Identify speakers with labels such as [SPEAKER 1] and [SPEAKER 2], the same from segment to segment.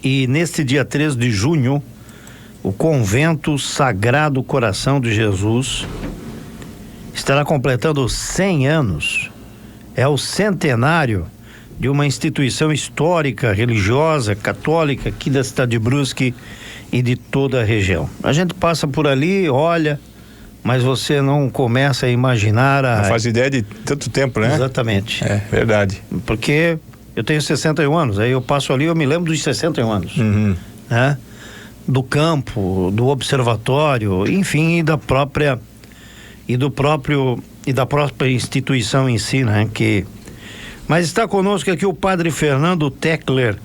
[SPEAKER 1] e neste dia 13 de junho, o Convento Sagrado Coração de Jesus estará completando 100 anos. É o centenário de uma instituição histórica, religiosa, católica aqui da cidade de Brusque e de toda a região. A gente passa por ali, olha, mas você não começa a imaginar
[SPEAKER 2] Não faz ideia de tanto tempo, né?
[SPEAKER 1] Exatamente.
[SPEAKER 2] É verdade.
[SPEAKER 1] Porque eu tenho 61 anos, aí eu passo ali, eu me lembro dos 61 anos. Né? Do campo, do observatório, enfim, e da própria instituição em si, né? Mas está conosco aqui o padre Fernando Tekler.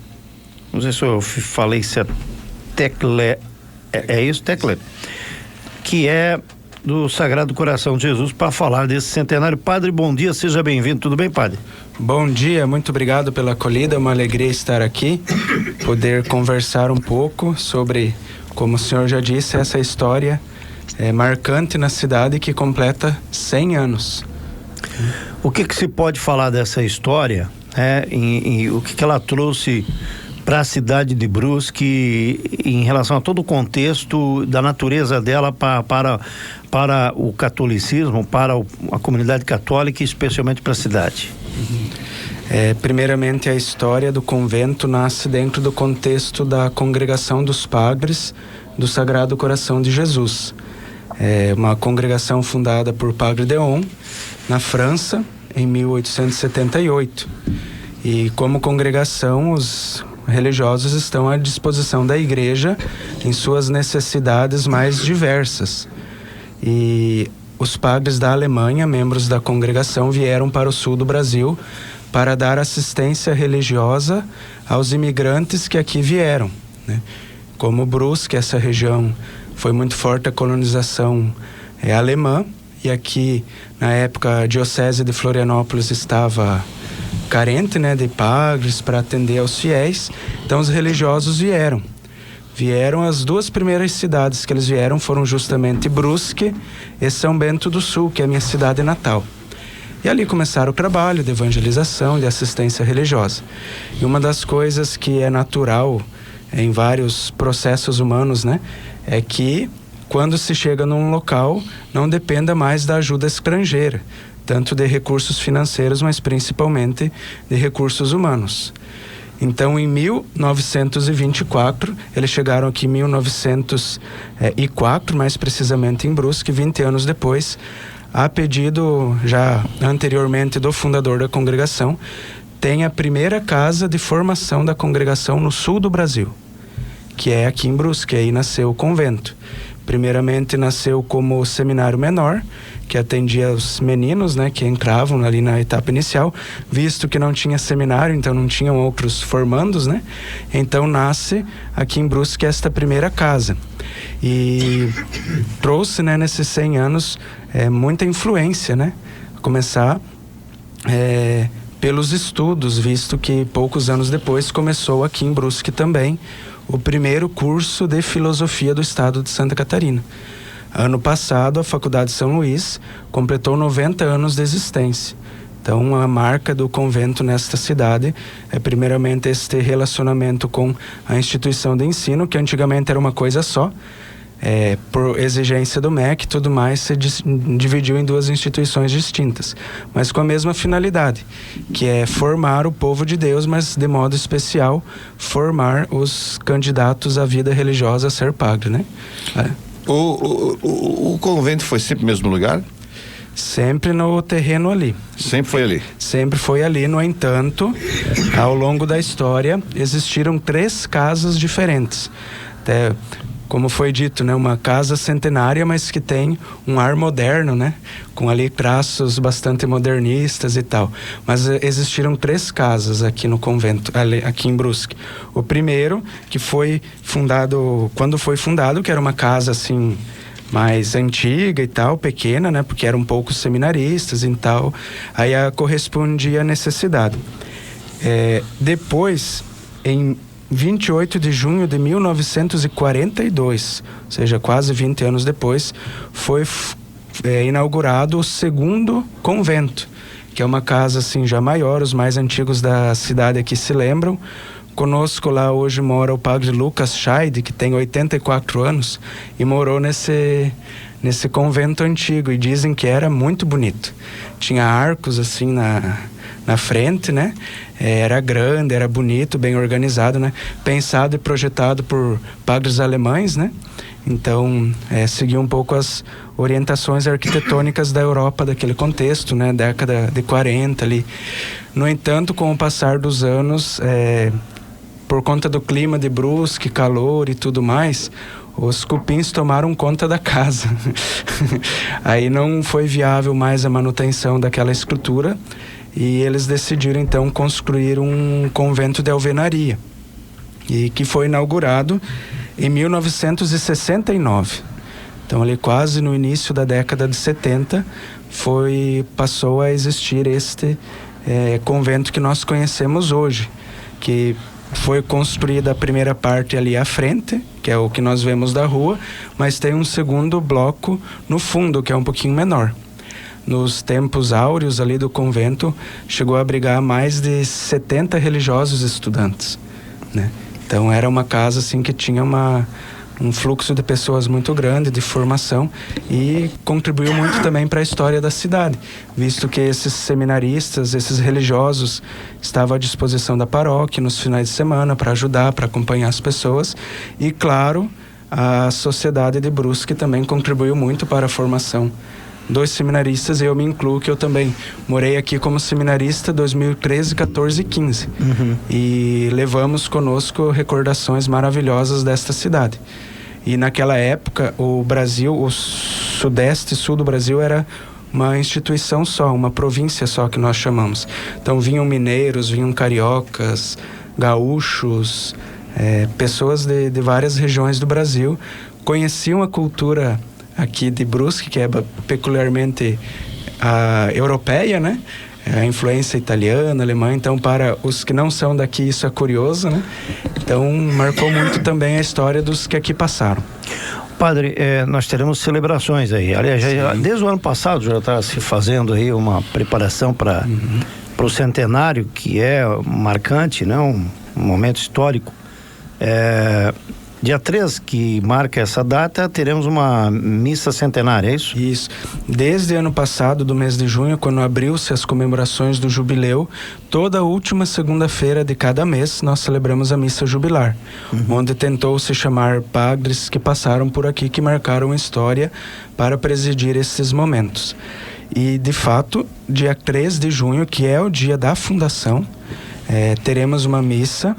[SPEAKER 1] Não sei se eu falei certo. Tekler, é isso, Tekler? Que é do Sagrado Coração de Jesus, para falar desse centenário. Padre, bom dia, seja bem-vindo. Tudo bem, padre?
[SPEAKER 3] Bom dia, muito obrigado pela acolhida, é uma alegria estar aqui, poder conversar um pouco sobre, como o senhor já disse, essa história marcante na cidade que completa 100 anos.
[SPEAKER 1] O que se pode falar dessa história, o que ela trouxe para a cidade de Brusque em relação a todo o contexto da natureza dela para o catolicismo, para a comunidade católica e especialmente para a cidade?
[SPEAKER 3] Primeiramente, a história do convento nasce dentro do contexto da Congregação dos Padres do Sagrado Coração de Jesus. É uma congregação fundada por Padre Deon, na França, em 1878. E como congregação, os religiosos estão à disposição da igreja em suas necessidades mais diversas. E os padres da Alemanha, membros da congregação, vieram para o sul do Brasil para dar assistência religiosa aos imigrantes que aqui vieram, né? Como Brusque, essa região foi muito forte a colonização alemã, e aqui, na época, a diocese de Florianópolis estava carente, né, de padres para atender aos fiéis. Então os religiosos vieram. As duas primeiras cidades que eles vieram foram justamente Brusque e São Bento do Sul, que é a minha cidade natal. E ali começaram o trabalho de evangelização, de assistência religiosa. E uma das coisas que é natural em vários processos humanos, né, é que quando se chega num local, não dependa mais da ajuda estrangeira, tanto de recursos financeiros, mas principalmente de recursos humanos. Então, em 1924, eles chegaram aqui em 1904, mais precisamente em Brusque, 20 anos depois, a pedido já anteriormente do fundador da congregação, tem a primeira casa de formação da congregação no sul do Brasil, que é aqui em Brusque. Aí nasceu o convento. Primeiramente nasceu como seminário menor, que atendia os meninos, né, que entravam ali na etapa inicial, visto que não tinha seminário, então não tinham outros formandos, né? Então nasce aqui em Brusque esta primeira casa. E trouxe, né, nesses 100 anos, muita influência, né? A começar pelos estudos, visto que poucos anos depois começou aqui em Brusque também o primeiro curso de filosofia do estado de Santa Catarina. Ano passado, a Faculdade São Luís completou 90 anos de existência. Então, a marca do convento nesta cidade é, primeiramente, este relacionamento com a instituição de ensino, que antigamente era uma coisa só. Por exigência do MEC e tudo mais, se dividiu em duas instituições distintas, mas com a mesma finalidade, que é formar o povo de Deus, mas de modo especial, formar os candidatos à vida religiosa a ser padre, né?
[SPEAKER 4] O convento foi sempre no mesmo lugar?
[SPEAKER 3] Sempre no terreno ali.
[SPEAKER 4] Sempre foi ali?
[SPEAKER 3] Sempre foi ali. No entanto, ao longo da história, existiram 3 casas diferentes. Até, como foi dito, né, uma casa centenária, mas que tem um ar moderno, né, com ali traços bastante modernistas e tal. Mas existiram 3 casas aqui no convento, aqui em Brusque. O primeiro, que foi fundado, quando foi fundado, que era uma casa assim mais antiga e tal, pequena, né, porque eram poucos seminaristas e tal, aí correspondia à necessidade. Depois, em 28 de junho de 1942, ou seja, quase 20 anos depois, foi inaugurado o segundo convento, que é uma casa assim já maior, os mais antigos da cidade aqui se lembram, Conosco lá hoje mora o padre Lucas Scheid, que tem 84 anos e morou nesse convento antigo, e dizem que era muito bonito. Tinha arcos assim na frente, né? Era grande, era bonito, bem organizado, né? Pensado e projetado por padres alemães, né? Então, seguiu um pouco as orientações arquitetônicas da Europa daquele contexto, né? Década de 40 ali. No entanto, com o passar dos anos, por conta do clima de Brusque, calor e tudo mais, os cupins tomaram conta da casa. Aí não foi viável mais a manutenção daquela estrutura e eles decidiram então construir um convento de alvenaria, e que foi inaugurado em 1969. Então ali quase no início da década de 70 passou a existir este convento que nós conhecemos hoje, que foi construída a primeira parte ali à frente, que é o que nós vemos da rua, mas tem um segundo bloco no fundo, que é um pouquinho menor. Nos tempos áureos ali do convento, chegou a abrigar mais de 70 religiosos estudantes, né? Então era uma casa assim que tinha um fluxo de pessoas muito grande, de formação, e contribuiu muito também para a história da cidade, visto que esses seminaristas, esses religiosos, estavam à disposição da paróquia nos finais de semana para ajudar, para acompanhar as pessoas, e claro, a sociedade de Brusque também contribuiu muito para a formação dos seminaristas, e eu me incluo, que eu também morei aqui como seminarista 2013, 14 e 15. E levamos conosco recordações maravilhosas desta cidade. E naquela época, o Brasil, o sudeste e sul do Brasil era uma instituição só, uma província só, que nós chamamos. Então vinham mineiros, vinham cariocas, gaúchos, pessoas de várias regiões do Brasil, conheciam a cultura aqui de Brusque, que é peculiarmente europeia, né? A influência italiana, alemã. Então, para os que não são daqui, isso é curioso, né? Então, marcou muito também a história dos que aqui passaram.
[SPEAKER 1] Padre, nós teremos celebrações aí. Aliás, desde o ano passado já está se fazendo aí uma preparação para o centenário, que é marcante, né? Um momento histórico. Dia 3, que marca essa data, teremos uma missa centenária, é isso?
[SPEAKER 3] Isso. Desde ano passado, do mês de junho, quando abriu-se as comemorações do jubileu, toda a última segunda-feira de cada mês, nós celebramos a missa jubilar, onde tentou-se chamar padres que passaram por aqui, que marcaram a história, para presidir esses momentos. E, de fato, dia 3 de junho, que é o dia da fundação, teremos uma missa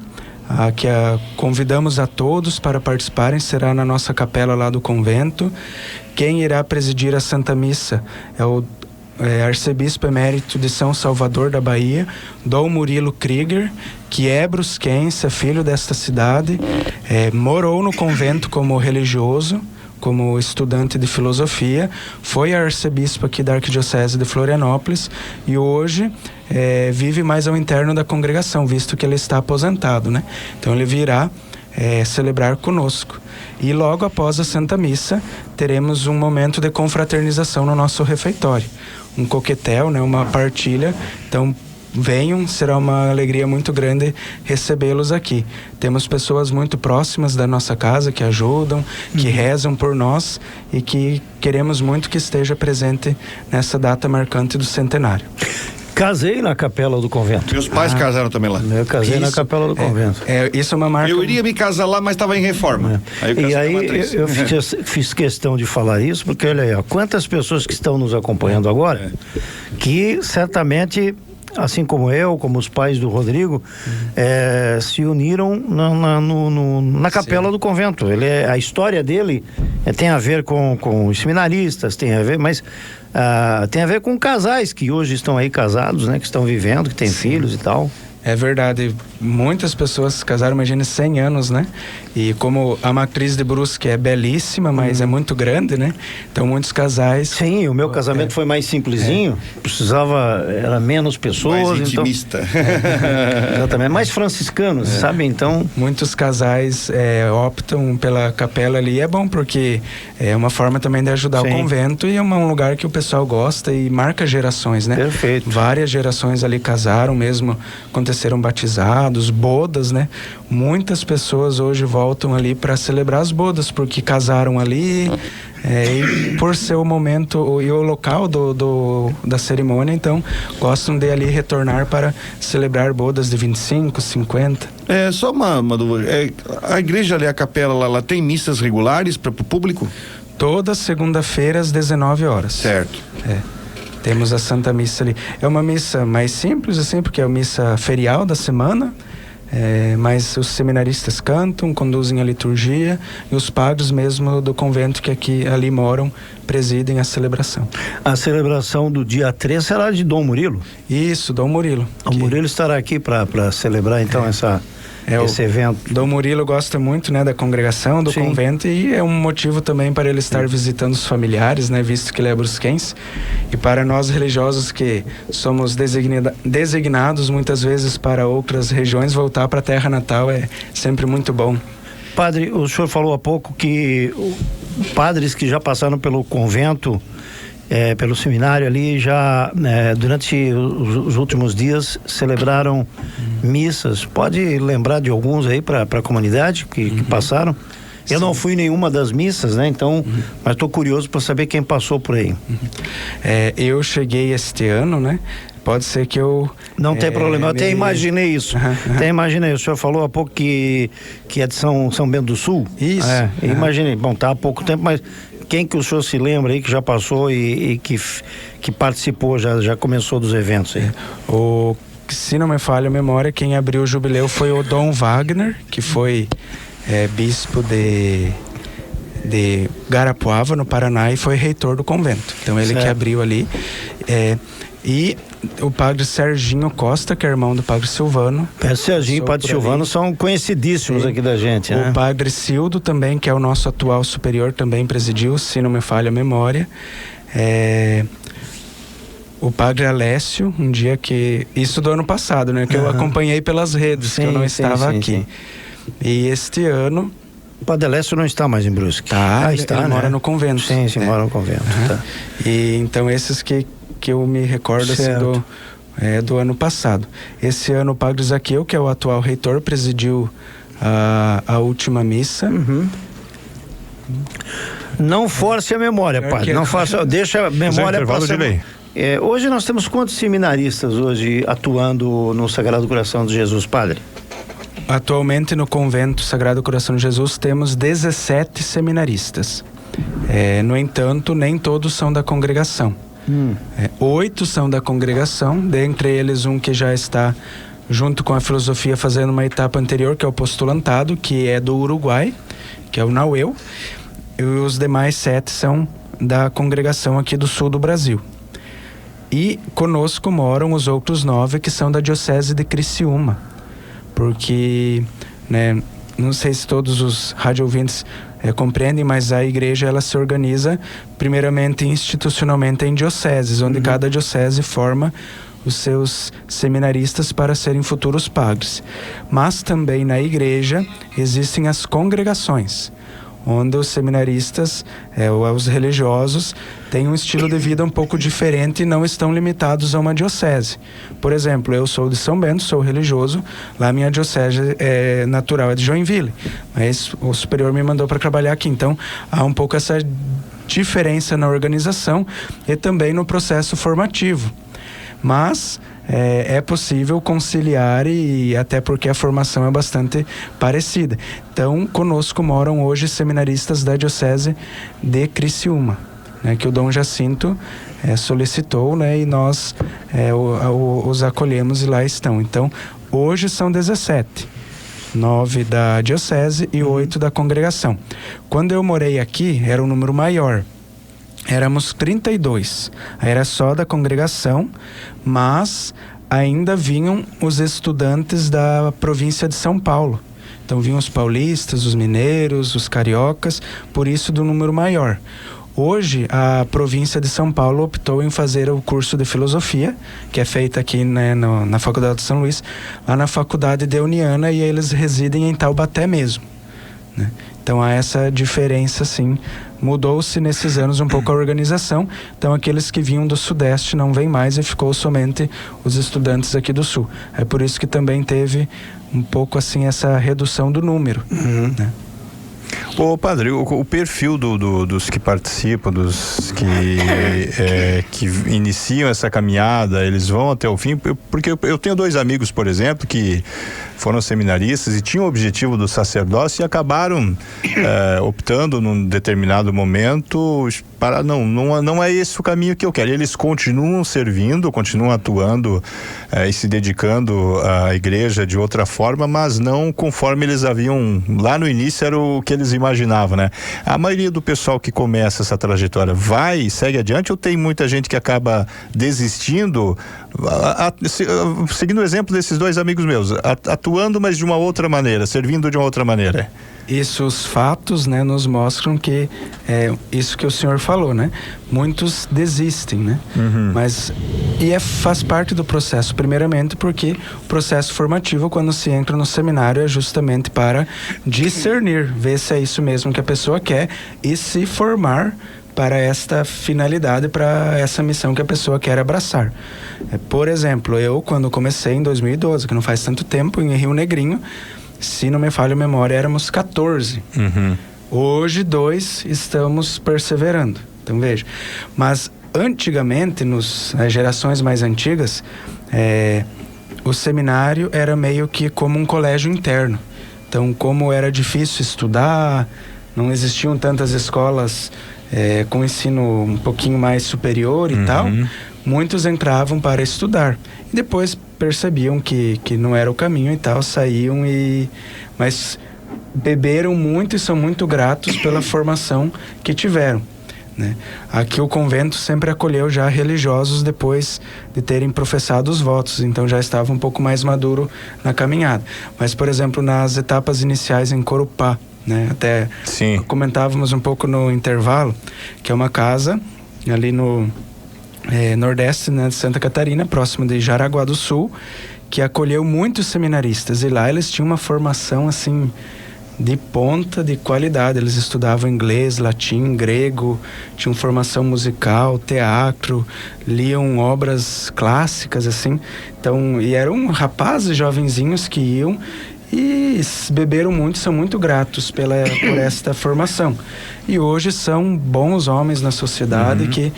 [SPEAKER 3] que convidamos a todos para participarem. Será na nossa capela lá do convento. Quem irá presidir a Santa Missa é o arcebispo emérito de São Salvador da Bahia, Dom Murilo Krieger, que é brusquense, é filho desta cidade, morou no convento como religioso, como estudante de filosofia, foi arcebispo aqui da Arquidiocese de Florianópolis e hoje vive mais ao interno da congregação, visto que ele está aposentado, né? Então ele virá celebrar conosco. E logo após a Santa Missa, teremos um momento de confraternização no nosso refeitório. Um coquetel, né? Uma partilha. Então, venham, será uma alegria muito grande recebê-los aqui. Temos pessoas muito próximas da nossa casa que ajudam, que rezam por nós e que queremos muito que esteja presente nessa data marcante do centenário.
[SPEAKER 1] Casei na capela do convento.
[SPEAKER 4] Meus pais casaram também lá.
[SPEAKER 1] Eu casei na capela do convento.
[SPEAKER 3] Isso é uma marca.
[SPEAKER 4] Eu iria me casar lá, mas estava em reforma.
[SPEAKER 1] Eu fiz questão de falar isso, porque olha aí, quantas pessoas que estão nos acompanhando agora, que certamente, assim como eu, como os pais do Rodrigo, se uniram na capela do convento. A história dele tem a ver com os seminaristas, tem a ver, mas tem a ver com casais que hoje estão aí casados, né? Que estão vivendo, que têm filhos e tal.
[SPEAKER 3] É verdade, muitas pessoas se casaram, imagina, 100 anos, né? E como a matriz de Brusque é belíssima, mas é muito grande, né? Então muitos casais...
[SPEAKER 1] Sim, o meu casamento foi mais simplesinho, era menos pessoas.
[SPEAKER 4] Mais intimista.
[SPEAKER 1] Então, exatamente, mais franciscanos, sabe? Então...
[SPEAKER 3] Muitos casais optam pela capela ali, é bom porque é uma forma também de ajudar o convento e é um lugar que o pessoal gosta e marca gerações, né?
[SPEAKER 1] Perfeito.
[SPEAKER 3] Várias gerações ali casaram mesmo, aconteceu aconteceram batizados, bodas, né? Muitas pessoas hoje voltam ali para celebrar as bodas, porque casaram ali, e por ser o momento e o local da cerimônia, então gostam de ali retornar para celebrar bodas de 25, 50.
[SPEAKER 4] Só uma dúvida. A igreja ali, a capela, ela tem missas regulares para o público?
[SPEAKER 3] Toda segunda-feira às 19 horas.
[SPEAKER 4] Certo.
[SPEAKER 3] Temos a Santa Missa ali. É uma missa mais simples, assim, porque é a missa ferial da semana, mas os seminaristas cantam, conduzem a liturgia, e os padres mesmo do convento que ali moram presidem a celebração.
[SPEAKER 1] A celebração do dia 3 será de Dom Murilo?
[SPEAKER 3] Isso, Dom Murilo.
[SPEAKER 1] O Murilo estará aqui para celebrar então esse evento.
[SPEAKER 3] Dom Murilo gosta muito, né, da congregação, do
[SPEAKER 1] Sim.
[SPEAKER 3] convento, e é um motivo também para ele estar visitando os familiares, né, visto que ele é brusquense. E para nós religiosos que somos designados muitas vezes para outras regiões, voltar para a terra natal é sempre muito bom.
[SPEAKER 1] Padre, o senhor falou há pouco que padres que já passaram pelo convento, pelo seminário ali, já durante os últimos dias celebraram missas. Pode lembrar de alguns aí para a comunidade que passaram? Eu não fui em nenhuma das missas, né? Então, mas estou curioso para saber quem passou por aí.
[SPEAKER 3] Eu cheguei este ano, né? Pode ser que eu...
[SPEAKER 1] Não tem problema, eu até imaginei isso. Até imaginei, o senhor falou há pouco que é de São Bento do Sul.
[SPEAKER 3] Isso.
[SPEAKER 1] Imaginei, bom, tá há pouco tempo, mas quem que o senhor se lembra aí que já passou e que participou, já começou dos eventos aí?
[SPEAKER 3] Se não me falha a memória, quem abriu o jubileu foi o Dom Wagner, que foi bispo de Garapuava, no Paraná, e foi reitor do convento. Então ele que abriu ali. E o padre Serginho Costa, que é irmão do padre Silvano.
[SPEAKER 1] Serginho e padre Silvano são conhecidíssimos aqui da gente, né?
[SPEAKER 3] O padre Cildo também, que é o nosso atual superior, também presidiu, se não me falha a memória. O padre Alessio, um dia que... Isso do ano passado, né? Que eu acompanhei pelas redes, que eu não estava aqui. Sim. E este ano...
[SPEAKER 1] O padre Alessio não está mais em Brusque.
[SPEAKER 3] Ele mora no convento.
[SPEAKER 1] Sim, mora no convento. Tá.
[SPEAKER 3] E então esses que eu me recordo assim, do ano passado. Esse ano o padre Zaqueu, que é o atual reitor, presidiu a última missa.
[SPEAKER 1] Não force a memória, padre. Não faça, deixa a memória passar. Hoje nós temos quantos seminaristas hoje atuando no Sagrado Coração de Jesus, padre?
[SPEAKER 3] Atualmente no convento Sagrado Coração de Jesus temos 17 seminaristas. No entanto, nem todos são da congregação. 8 são da congregação, dentre eles um que já está junto com a filosofia fazendo uma etapa anterior, que é o postulantado, que é do Uruguai, que é o Naueu, e os demais 7 são da congregação aqui do sul do Brasil. E conosco moram os outros 9 que são da Diocese de Criciúma, porque, né, não sei se todos os radioouvintes compreendem, mas a igreja ela se organiza primeiramente institucionalmente em dioceses, onde cada diocese forma os seus seminaristas para serem futuros padres. Mas também na igreja existem as congregações, onde os seminaristas, os religiosos, têm um estilo de vida um pouco diferente e não estão limitados a uma diocese. Por exemplo, eu sou de São Bento, sou religioso, lá minha diocese natural é de Joinville, mas o superior me mandou para trabalhar aqui, então há um pouco essa diferença na organização e também no processo formativo. Mas é possível conciliar, e até porque a formação é bastante parecida. Então, conosco moram hoje seminaristas da Diocese de Criciúma, né, que o Dom Jacinto solicitou, né, e nós os acolhemos e lá estão. Então, hoje são 17. 9 da Diocese e 8 da congregação. Quando eu morei aqui, era um número maior. Éramos 32, era só da congregação, mas ainda vinham os estudantes da província de São Paulo. Então vinham os paulistas, os mineiros, os cariocas, por isso do número maior. Hoje a província de São Paulo optou em fazer o curso de filosofia, que é feito aqui, né, na Faculdade de São Luís, lá na Faculdade de Uniana, e eles residem em Taubaté mesmo, né? Então há essa diferença, sim. Mudou-se nesses anos um pouco a organização. Então aqueles que vinham do Sudeste não vêm mais e ficou somente os estudantes aqui do Sul. É por isso que também teve um pouco assim essa redução do número, né?
[SPEAKER 2] Ô padre, o perfil dos que participam, dos que iniciam essa caminhada, eles vão até o fim? Porque eu tenho 2 amigos, por exemplo, que foram seminaristas e tinham o objetivo do sacerdócio e acabaram optando num determinado momento para não é esse o caminho que eu quero. Eles continuam servindo, continuam atuando e se dedicando à igreja de outra forma, mas não conforme eles haviam lá no início, era o que eles imaginavam, né? A maioria do pessoal que começa essa trajetória segue adiante, ou tem muita gente que acaba desistindo, seguindo o exemplo desses 2 amigos meus, atuando, mas de uma outra maneira, servindo de uma outra maneira?
[SPEAKER 3] Isso, os fatos, né, nos mostram que é isso que o senhor falou, né? Muitos desistem, né? Mas faz parte do processo, primeiramente porque o processo formativo, quando se entra no seminário, é justamente para discernir, ver se é isso mesmo que a pessoa quer e se formar para esta finalidade, para essa missão que a pessoa quer abraçar. Por exemplo, eu quando comecei em 2012, que não faz tanto tempo, em Rio Negrinho, se não me falha a memória, éramos 14. Hoje, 2 estamos perseverando. Então, veja. Mas, antigamente, nas gerações mais antigas, o seminário era meio que como um colégio interno. Então, como era difícil estudar, não existiam tantas escolas com ensino um pouquinho mais superior e tal, muitos entravam para estudar. E depois percebiam que não era o caminho e tal, saíam mas beberam muito e são muito gratos pela formação que tiveram, né? Aqui o convento sempre acolheu já religiosos depois de terem professado os votos, então já estava um pouco mais maduro na caminhada. Mas, por exemplo, nas etapas iniciais em Corupá, né? Até comentávamos um pouco no intervalo, que é uma casa ali no nordeste, né, de Santa Catarina, próximo de Jaraguá do Sul, que acolheu muitos seminaristas, e lá eles tinham uma formação assim de ponta, de qualidade. Eles estudavam inglês, latim, grego, tinham formação musical, teatro, liam obras clássicas assim. Então, e eram rapazes jovenzinhos que iam e beberam muito, são muito gratos por esta formação. E hoje são bons homens na sociedade que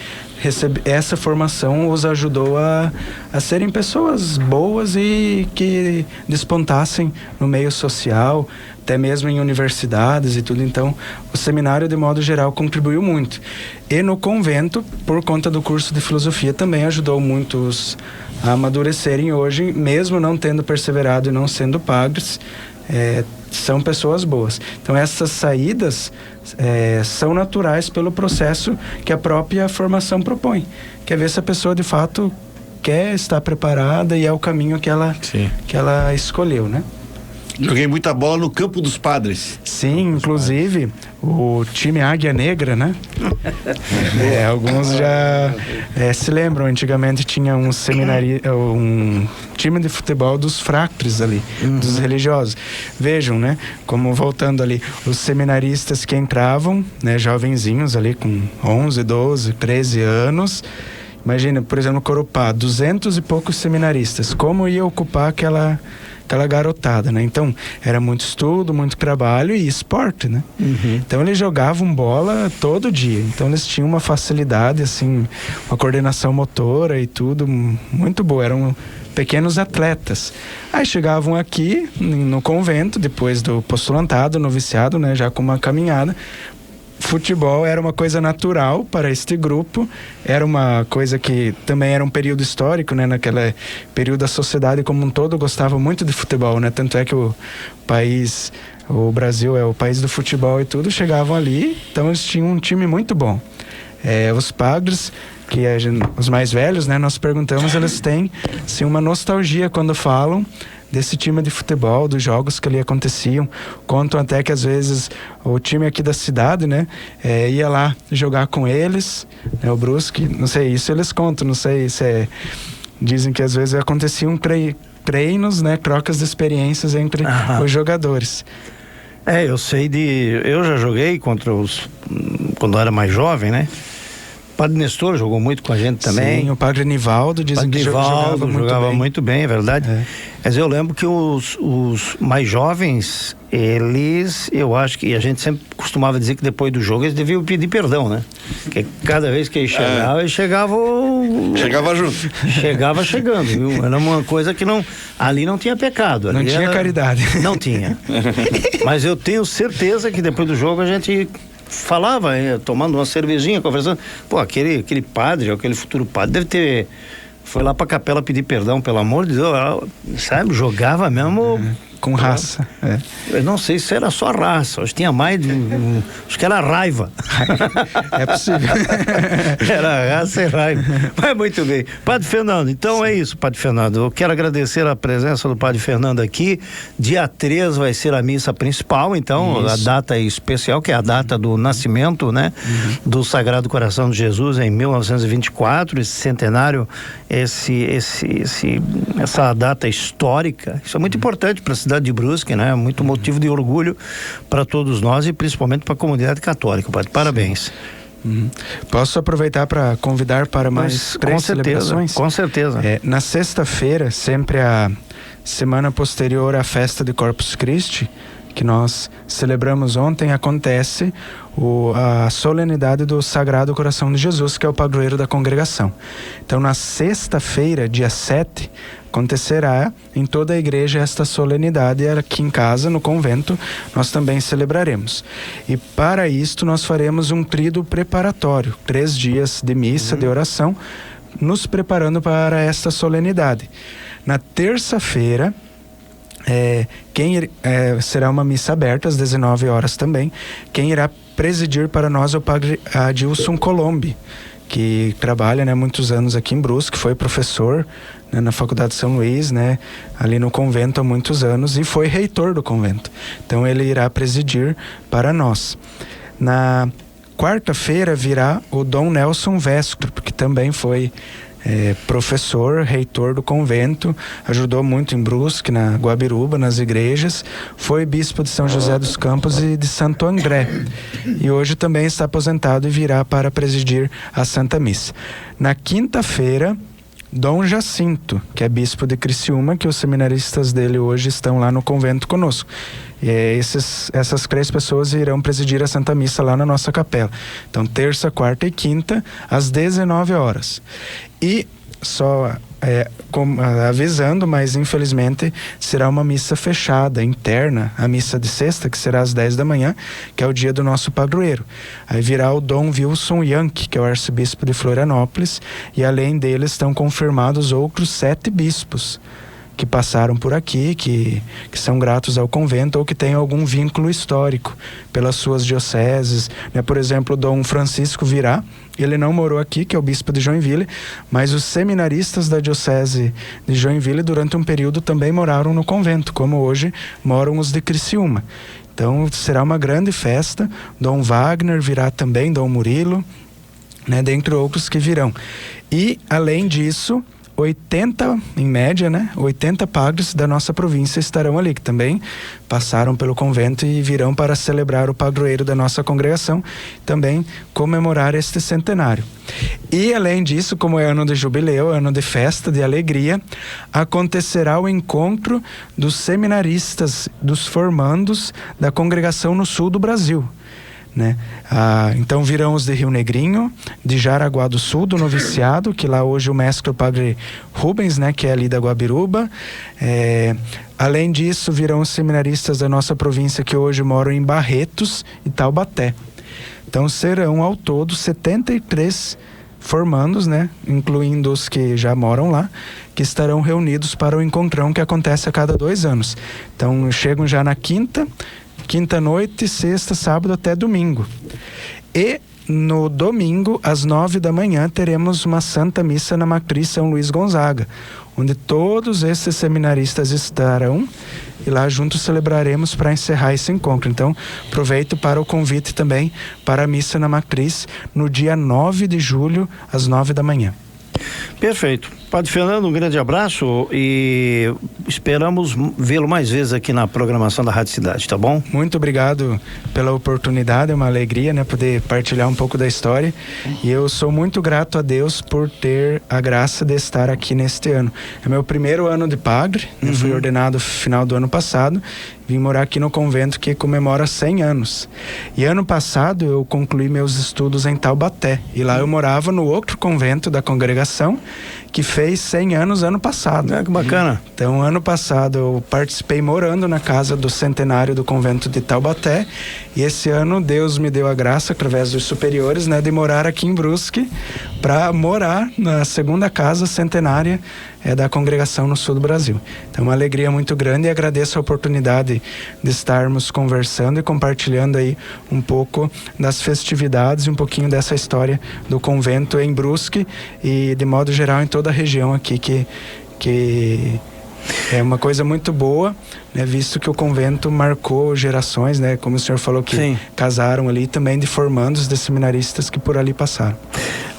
[SPEAKER 3] essa formação os ajudou a serem pessoas boas e que despontassem no meio social, até mesmo em universidades e tudo. Então, o seminário, de modo geral, contribuiu muito. E no convento, por conta do curso de filosofia, também ajudou muitos a amadurecerem hoje, mesmo não tendo perseverado e não sendo padres, são pessoas boas. Então, essas saídas são naturais pelo processo que a própria formação propõe. Quer ver se a pessoa, de fato, quer estar preparada e é o caminho que ela escolheu, né?
[SPEAKER 4] Joguei muita bola no Campo dos Padres.
[SPEAKER 3] Sim, inclusive o time Águia Negra, né? Alguns já se lembram, antigamente tinha um time de futebol dos fractres ali, dos religiosos. Vejam, né? Como voltando ali, os seminaristas que entravam, né, jovenzinhos ali com 11, 12, 13 anos. Imagina, por exemplo, Corupá, 200 e poucos seminaristas. Como ia ocupar aquela garotada, né? Então, era muito estudo, muito trabalho e esporte, né? Então, eles jogavam bola todo dia. Então, eles tinham uma facilidade, assim, uma coordenação motora e tudo muito boa. Eram pequenos atletas. Aí chegavam aqui no convento, depois do postulantado, noviciado, né? Já com uma caminhada. Futebol era uma coisa natural para este grupo, era uma coisa que também era um período histórico, né? Naquele período a sociedade como um todo gostava muito de futebol, né? Tanto é que o Brasil é o país do futebol e tudo, chegavam ali, então eles tinham um time muito bom. Os padres, os mais velhos, né? Nós perguntamos, eles têm assim, uma nostalgia quando falam desse time de futebol, dos jogos que ali aconteciam. Contam até que às vezes o time aqui da cidade, né, ia lá jogar com eles, né, o Brusque, não sei, isso eles contam, não sei se dizem que às vezes aconteciam treinos, né, trocas de experiências entre os jogadores.
[SPEAKER 1] Eu sei eu já joguei contra quando eu era mais jovem, né? O Padre Nestor jogou muito com a gente também.
[SPEAKER 3] Sim, o Padre Nivaldo
[SPEAKER 1] jogava muito bem, é verdade. Mas eu lembro que os mais jovens, eu acho que a gente sempre costumava dizer que depois do jogo eles deviam pedir perdão, né? Porque cada vez que eles chegavam,
[SPEAKER 4] Chegava junto.
[SPEAKER 1] Chegava chegando, viu? Era uma coisa que ali não tinha pecado.
[SPEAKER 3] Não tinha caridade.
[SPEAKER 1] Não tinha. Mas eu tenho certeza que depois do jogo a gente falava, tomando uma cervejinha, conversando. Pô, aquele padre, aquele futuro padre foi lá pra capela pedir perdão, pelo amor de Deus, sabe? Jogava mesmo.
[SPEAKER 3] Com raça.
[SPEAKER 1] Eu não sei se era só raça, acho que tinha mais acho que era raiva.
[SPEAKER 3] É possível.
[SPEAKER 1] Era raça e raiva. Mas muito bem. Padre Fernando, então é isso, Padre Fernando. Eu quero agradecer a presença do Padre Fernando aqui. Dia 3 vai ser a missa principal, então, a data especial, que é a data do nascimento, né? Do Sagrado Coração de Jesus em 1924, esse centenário, essa data histórica. Isso é muito importante para a cidade de Brusque, né? Muito motivo de orgulho para todos nós e principalmente para a comunidade católica, Padre. Parabéns.
[SPEAKER 3] Posso aproveitar para convidar para mais 3 celebrações?
[SPEAKER 1] Com certeza.
[SPEAKER 3] Na sexta-feira, sempre a semana posterior à festa de Corpus Christi, que nós celebramos ontem, acontece a solenidade do Sagrado Coração de Jesus, que é o padroeiro da congregação. Então, na sexta-feira, dia 7, acontecerá em toda a igreja esta solenidade, e aqui em casa, no convento, nós também celebraremos. E para isto nós faremos um tríduo preparatório, 3 dias de missa, de oração, nos preparando para esta solenidade. Na terça-feira, será uma missa aberta às 19 horas também. Quem irá presidir para nós é o Padre Adilson Colombi, que trabalha, né, muitos anos aqui em Brusque, foi professor, né, na Faculdade de São Luís, né, ali no convento há muitos anos, e foi reitor do convento. Então ele irá presidir para nós. Na quarta-feira virá o Dom Nelson Vesco, que também foi professor, reitor do convento, ajudou muito em Brusque, na Guabiruba, nas igrejas, foi bispo de São José dos Campos e de Santo André, e hoje também está aposentado e virá para presidir a Santa Missa. Na quinta-feira, Dom Jacinto, que é bispo de Criciúma, que os seminaristas dele hoje estão lá no convento conosco. Essas 3 pessoas irão presidir a Santa Missa lá na nossa capela. Então, terça, quarta e quinta, às 19 horas. E só avisando, mas infelizmente será uma missa fechada, interna, a missa de sexta, que será às 10 da manhã, que é o dia do nosso padroeiro. Aí virá o Dom Wilson Yankee, que é o arcebispo de Florianópolis, e além dele estão confirmados outros 7 bispos que passaram por aqui, que são gratos ao convento ou que têm algum vínculo histórico pelas suas dioceses, né? Por exemplo, o Dom Francisco virá, ele não morou aqui, que é o bispo de Joinville, mas os seminaristas da diocese de Joinville durante um período também moraram no convento, como hoje moram os de Criciúma. Então será uma grande festa. Dom Wagner virá também, Dom Murilo, né? Dentre outros que virão. E além disso, 80, em média, né? 80 padres da nossa província estarão ali, que também passaram pelo convento e virão para celebrar o padroeiro da nossa congregação, também comemorar este centenário. E além disso, como é ano de jubileu, ano de festa, de alegria, acontecerá o encontro dos seminaristas, dos formandos da congregação no sul do Brasil, né? Então virão os de Rio Negrinho, de Jaraguá do Sul, do noviciado, que lá hoje o mestre, o padre Rubens, né, que é ali da Guabiruba. Além disso, virão os seminaristas da nossa província que hoje moram em Barretos e Taubaté. Então serão ao todo 73 formandos, né, incluindo os que já moram lá, que estarão reunidos para o encontrão que acontece a cada 2 anos. Então chegam já na quinta noite, sexta, sábado até domingo. E no domingo, às 9 da manhã, teremos uma Santa Missa na Matriz São Luís Gonzaga, onde todos esses seminaristas estarão e lá juntos celebraremos para encerrar esse encontro. Então, aproveito para o convite também para a missa na Matriz no dia 9 de julho, às 9 da manhã.
[SPEAKER 1] Perfeito. Padre Fernando, um grande abraço e esperamos vê-lo mais vezes aqui na programação da Rádio Cidade, tá bom?
[SPEAKER 3] Muito obrigado pela oportunidade, é uma alegria, né, poder partilhar um pouco da história. E eu sou muito grato a Deus por ter a graça de estar aqui neste ano. É meu primeiro ano de padre, né, fui ordenado no final do ano passado, vim morar aqui no convento que comemora 100 anos. E ano passado eu concluí meus estudos em Taubaté, e lá eu morava no outro convento da congregação, que fez 100 anos ano passado.
[SPEAKER 1] Que bacana.
[SPEAKER 3] Então, ano passado eu participei morando na casa do centenário do convento de Taubaté, e esse ano Deus me deu a graça, através dos superiores, né, de morar aqui em Brusque, para morar na segunda casa centenária da congregação no sul do Brasil. Então, uma alegria muito grande, e agradeço a oportunidade de estarmos conversando e compartilhando aí um pouco das festividades e um pouquinho dessa história do convento em Brusque e, de modo geral, em toda a região aqui, que é uma coisa muito boa, né, visto que o convento marcou gerações, né, como o senhor falou, que
[SPEAKER 1] Sim.
[SPEAKER 3] casaram ali, também de formandos de seminaristas que por ali passaram.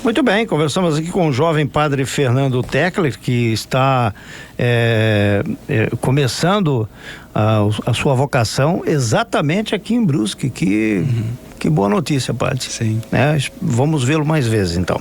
[SPEAKER 1] Muito bem, conversamos aqui com o jovem padre Fernando Tekler, que está começando a sua vocação exatamente aqui em Brusque. Que boa notícia, padre.
[SPEAKER 3] Sim.
[SPEAKER 1] Vamos vê-lo mais vezes, então.